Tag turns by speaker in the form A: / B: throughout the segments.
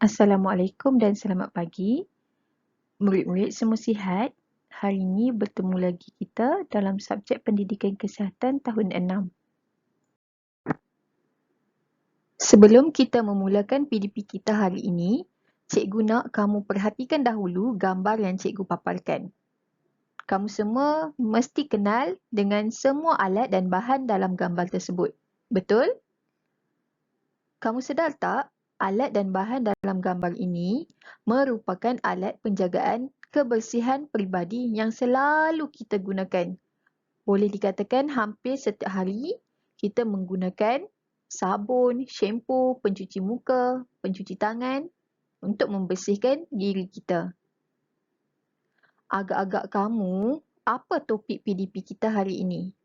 A: Assalamualaikum dan selamat pagi. Murid-murid semua sihat? Hari ini bertemu lagi kita dalam subjek pendidikan kesihatan tahun 6. Sebelum kita memulakan PDP kita hari ini, cikgu nak kamu perhatikan dahulu gambar yang cikgu paparkan. Kamu semua mesti kenal dengan semua alat dan bahan dalam gambar tersebut. Betul? Kamu sedar tak? Alat dan bahan dalam gambar ini merupakan alat penjagaan kebersihan peribadi yang selalu kita gunakan. Boleh dikatakan hampir setiap hari kita menggunakan sabun, shampoo, pencuci muka, pencuci tangan untuk membersihkan diri kita. Agak-agak kamu, apa topik PDP kita hari ini?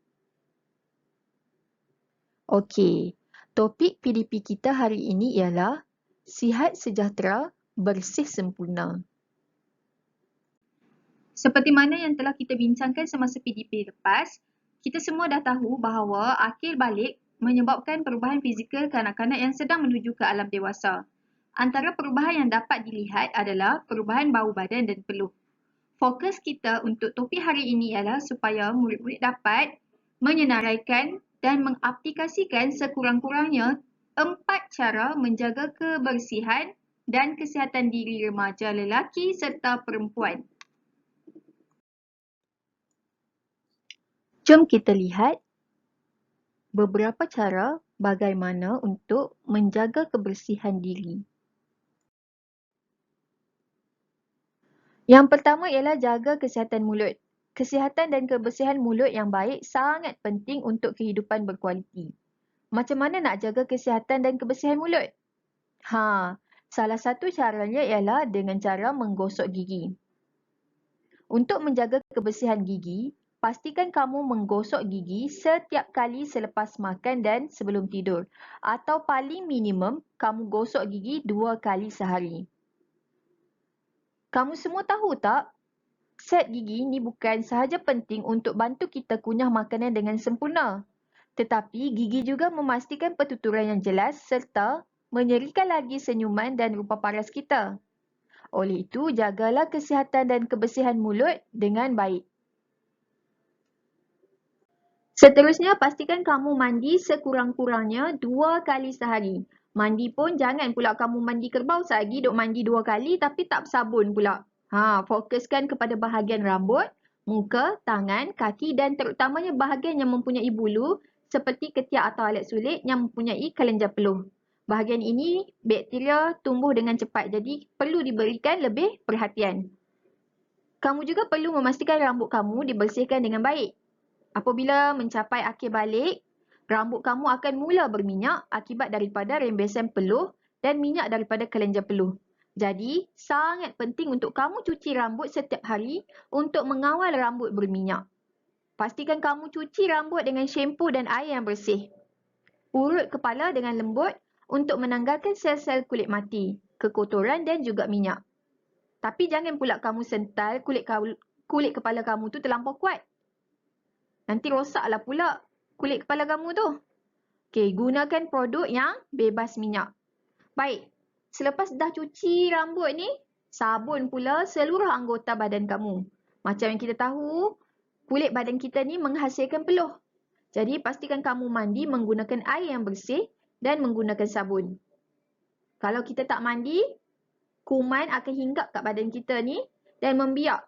A: Okey, topik PDP kita hari ini ialah sihat sejahtera, bersih sempurna. Seperti mana yang telah kita bincangkan semasa PDP lepas, kita semua dah tahu bahawa akhir balik menyebabkan perubahan fizikal kanak-kanak yang sedang menuju ke alam dewasa. Antara perubahan yang dapat dilihat adalah perubahan bau badan dan peluh. Fokus kita untuk topik hari ini ialah supaya murid-murid dapat menyenaraikan dan mengaplikasikan sekurang-kurangnya 4 cara menjaga kebersihan dan kesihatan diri remaja lelaki serta perempuan. Jom kita lihat beberapa cara bagaimana untuk menjaga kebersihan diri. Yang pertama ialah jaga kesihatan mulut. Kesihatan dan kebersihan mulut yang baik sangat penting untuk kehidupan berkualiti. Macam mana nak jaga kesihatan dan kebersihan mulut? Salah satu caranya ialah dengan cara menggosok gigi. Untuk menjaga kebersihan gigi, pastikan kamu menggosok gigi setiap kali selepas makan dan sebelum tidur. Atau paling minimum, kamu gosok gigi 2 kali sehari. Kamu semua tahu tak? Set gigi ni bukan sahaja penting untuk bantu kita kunyah makanan dengan sempurna. Tetapi gigi juga memastikan pertuturan yang jelas serta menyerikan lagi senyuman dan rupa paras kita. Oleh itu, jagalah kesihatan dan kebersihan mulut dengan baik. Seterusnya, pastikan kamu mandi sekurang-kurangnya 2 kali sehari. Mandi pun jangan pula kamu mandi kerbau sehari duk mandi 2 kali tapi tak bersabun pula. Fokuskan kepada bahagian rambut, muka, tangan, kaki dan terutamanya bahagian yang mempunyai bulu seperti ketiak atau alat sulit yang mempunyai kelenjar peluh. Bahagian ini bakteria tumbuh dengan cepat jadi perlu diberikan lebih perhatian. Kamu juga perlu memastikan rambut kamu dibersihkan dengan baik. Apabila mencapai akhir balik, rambut kamu akan mula berminyak akibat daripada rembesan peluh dan minyak daripada kelenjar peluh. Jadi, sangat penting untuk kamu cuci rambut setiap hari untuk mengawal rambut berminyak. Pastikan kamu cuci rambut dengan shampoo dan air yang bersih. Urut kepala dengan lembut untuk menanggalkan sel-sel kulit mati, kekotoran dan juga minyak. Tapi jangan pula kamu sental kulit kepala kamu tu terlampau kuat. Nanti rosaklah pula kulit kepala kamu tu. Okey, gunakan produk yang bebas minyak. Baik, selepas dah cuci rambut ni, sabun pula seluruh anggota badan kamu. Macam yang kita tahu, kulit badan kita ni menghasilkan peluh. Jadi, pastikan kamu mandi menggunakan air yang bersih dan menggunakan sabun. Kalau kita tak mandi, kuman akan hinggap kat badan kita ni dan membiak.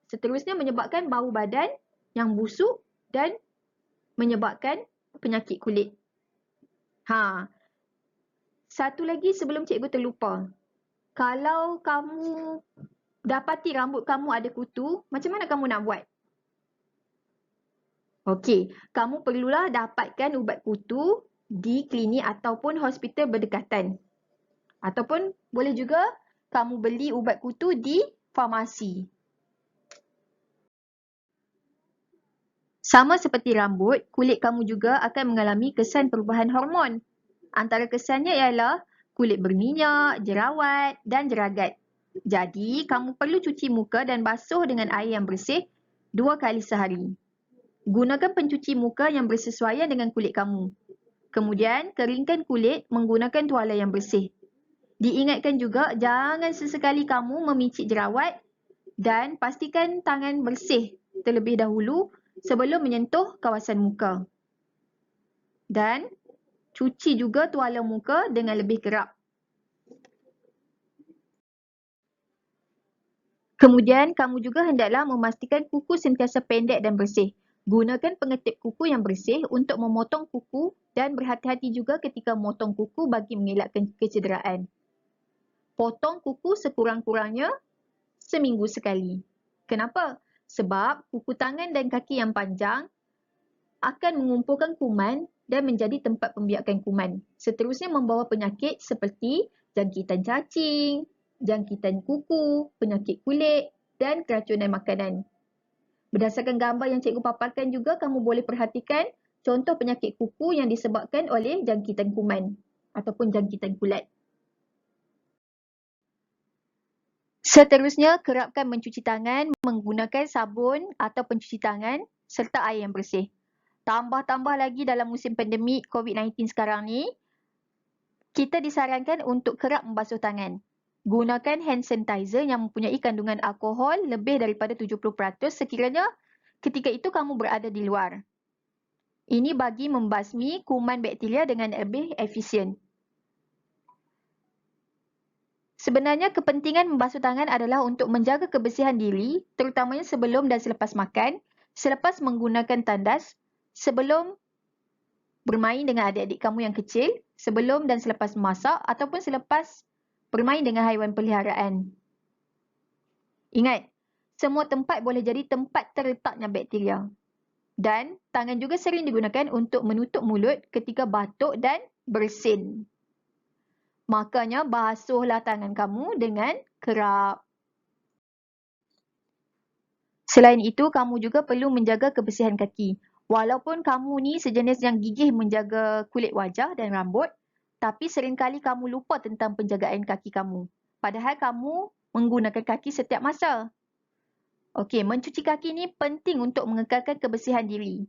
A: Seterusnya menyebabkan bau badan yang busuk dan menyebabkan penyakit kulit. Satu lagi sebelum cikgu terlupa. Kalau kamu dapati rambut kamu ada kutu, macam mana kamu nak buat? Okey, kamu perlulah dapatkan ubat kutu di klinik ataupun hospital berdekatan. Ataupun boleh juga kamu beli ubat kutu di farmasi. Sama seperti rambut, kulit kamu juga akan mengalami kesan perubahan hormon. Antara kesannya ialah kulit berminyak, jerawat dan jeragat. Jadi, kamu perlu cuci muka dan basuh dengan air yang bersih 2 kali sehari. Gunakan pencuci muka yang bersesuaian dengan kulit kamu. Kemudian, keringkan kulit menggunakan tuala yang bersih. Diingatkan juga, jangan sesekali kamu memicit jerawat dan pastikan tangan bersih terlebih dahulu sebelum menyentuh kawasan muka. Dan cuci juga tuala muka dengan lebih kerap. Kemudian, kamu juga hendaklah memastikan kuku sentiasa pendek dan bersih. Gunakan pengetip kuku yang bersih untuk memotong kuku dan berhati-hati juga ketika memotong kuku bagi mengelakkan kecederaan. Potong kuku sekurang-kurangnya seminggu sekali. Kenapa? Sebab kuku tangan dan kaki yang panjang akan mengumpulkan kuman dan menjadi tempat pembiakan kuman. Seterusnya membawa penyakit seperti jangkitan cacing, jangkitan kuku, penyakit kulit dan keracunan makanan. Berdasarkan gambar yang cikgu paparkan juga, kamu boleh perhatikan contoh penyakit kuku yang disebabkan oleh jangkitan kuman ataupun jangkitan kulat. Seterusnya, kerapkan mencuci tangan menggunakan sabun atau pencuci tangan serta air yang bersih. Tambah-tambah lagi dalam musim pandemik COVID-19 sekarang ni, kita disarankan untuk kerap membasuh tangan. Gunakan hand sanitizer yang mempunyai kandungan alkohol lebih daripada 70% sekiranya ketika itu kamu berada di luar. Ini bagi membasmi kuman bakteria dengan lebih efisien. Sebenarnya kepentingan membasuh tangan adalah untuk menjaga kebersihan diri, terutamanya sebelum dan selepas makan, selepas menggunakan tandas, sebelum bermain dengan adik-adik kamu yang kecil, sebelum dan selepas masak ataupun selepas bermain dengan haiwan peliharaan. Ingat, semua tempat boleh jadi tempat terletaknya bakteria. Dan tangan juga sering digunakan untuk menutup mulut ketika batuk dan bersin. Makanya basuhlah tangan kamu dengan kerap. Selain itu, kamu juga perlu menjaga kebersihan kaki. Walaupun kamu ni sejenis yang gigih menjaga kulit wajah dan rambut, tapi seringkali kamu lupa tentang penjagaan kaki kamu. Padahal kamu menggunakan kaki setiap masa. Okey, mencuci kaki ni penting untuk mengekalkan kebersihan diri.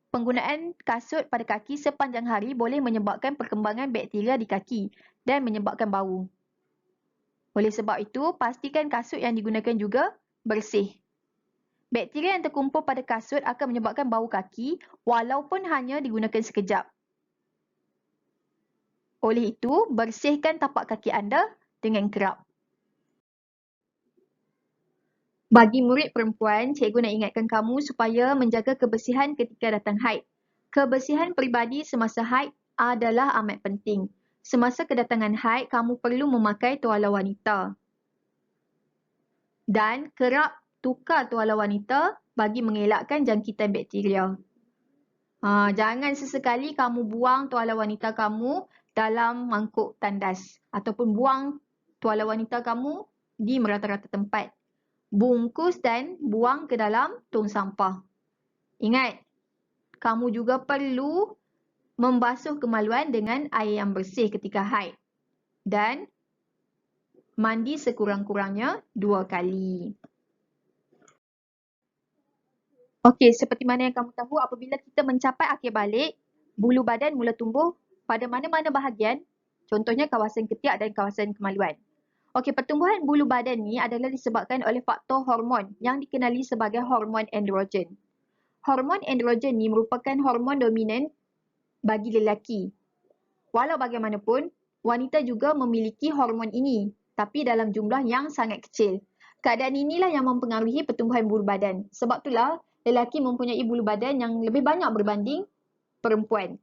A: Penggunaan kasut pada kaki sepanjang hari boleh menyebabkan perkembangan bakteria di kaki dan menyebabkan bau. Oleh sebab itu, pastikan kasut yang digunakan juga bersih. Bakteria yang terkumpul pada kasut akan menyebabkan bau kaki walaupun hanya digunakan sekejap. Oleh itu, bersihkan tapak kaki anda dengan kerap. Bagi murid perempuan, cikgu nak ingatkan kamu supaya menjaga kebersihan ketika datang haid. Kebersihan peribadi semasa haid adalah amat penting. Semasa kedatangan haid, kamu perlu memakai tuala wanita. Dan kerap tukar tuala wanita bagi mengelakkan jangkitan bakteria. Jangan sesekali kamu buang tuala wanita kamu dalam mangkuk tandas ataupun buang tuala wanita kamu di merata-rata tempat. Bungkus dan buang ke dalam tong sampah. Ingat, kamu juga perlu membasuh kemaluan dengan air yang bersih ketika haid. Dan mandi sekurang-kurangnya 2 kali. Okey, seperti mana yang kamu tahu, apabila kita mencapai akhir balik, bulu badan mula tumbuh pada mana-mana bahagian, contohnya kawasan ketiak dan kawasan kemaluan. Okey, pertumbuhan bulu badan ni adalah disebabkan oleh faktor hormon yang dikenali sebagai hormon androgen. Hormon androgen ni merupakan hormon dominan bagi lelaki. Walau bagaimanapun, wanita juga memiliki hormon ini, tapi dalam jumlah yang sangat kecil. Keadaan inilah yang mempengaruhi pertumbuhan bulu badan. Sebab itulah lelaki mempunyai bulu badan yang lebih banyak berbanding perempuan.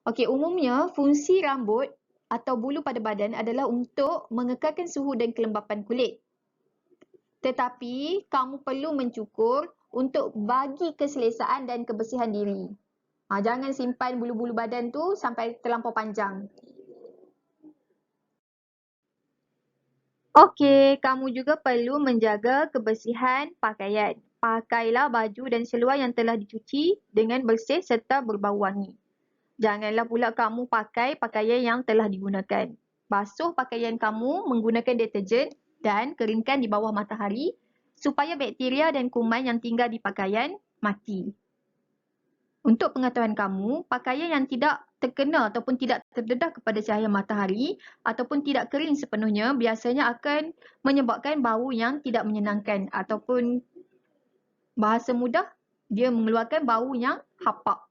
A: Okey, umumnya fungsi rambut atau bulu pada badan adalah untuk mengekalkan suhu dan kelembapan kulit. Tetapi, kamu perlu mencukur untuk bagi keselesaan dan kebersihan diri. Jangan simpan bulu-bulu badan tu sampai terlampau panjang. Okey, kamu juga perlu menjaga kebersihan pakaian. Pakailah baju dan seluar yang telah dicuci dengan bersih serta berbau wangi. Janganlah pula kamu pakai pakaian yang telah digunakan. Basuh pakaian kamu menggunakan deterjen dan keringkan di bawah matahari supaya bakteria dan kuman yang tinggal di pakaian mati. Untuk pengetahuan kamu, pakaian yang tidak terkena ataupun tidak terdedah kepada cahaya matahari ataupun tidak kering sepenuhnya biasanya akan menyebabkan bau yang tidak menyenangkan ataupun bahasa mudah, dia mengeluarkan bau yang hapak.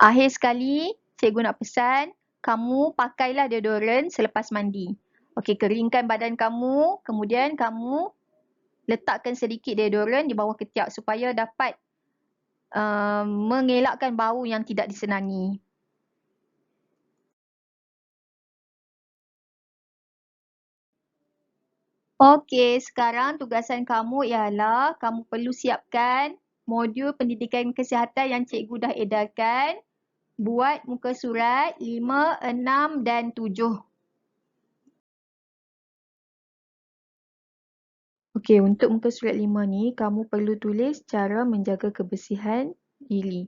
A: Akhir sekali, cikgu nak pesan, kamu pakailah deodoran selepas mandi. Okey, keringkan badan kamu, kemudian kamu letakkan sedikit deodoran di bawah ketiak supaya dapat mengelakkan bau yang tidak disenangi. Okey, sekarang tugasan kamu ialah kamu perlu siapkan modul pendidikan kesihatan yang cikgu dah edarkan. Buat muka surat 5, 6 dan 7. Okey, untuk muka surat 5 ni, kamu perlu tulis cara menjaga kebersihan diri.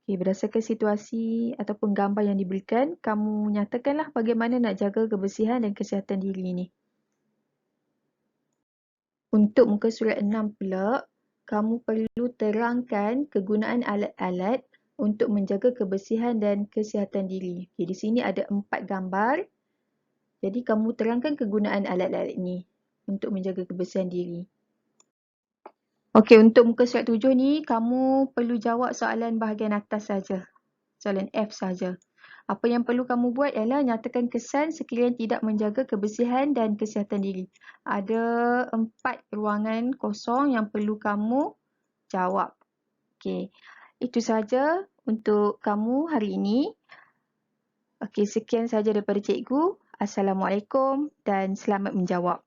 A: Okey, berdasarkan situasi ataupun gambar yang diberikan, kamu nyatakanlah bagaimana nak jaga kebersihan dan kesihatan diri ni. Untuk muka surat 6 pula, kamu perlu terangkan kegunaan alat-alat untuk menjaga kebersihan dan kesihatan diri. Okey, di sini ada 4 gambar. Jadi kamu terangkan kegunaan alat-alat ini untuk menjaga kebersihan diri. Okey, untuk muka surat 7 ni, kamu perlu jawab soalan bahagian atas saja. Soalan F saja. Apa yang perlu kamu buat ialah nyatakan kesan sekiranya tidak menjaga kebersihan dan kesihatan diri. Ada 4 ruangan kosong yang perlu kamu jawab. Okey, itu saja untuk kamu hari ini. Okey, sekian saja daripada cikgu. Assalamualaikum dan selamat menjawab.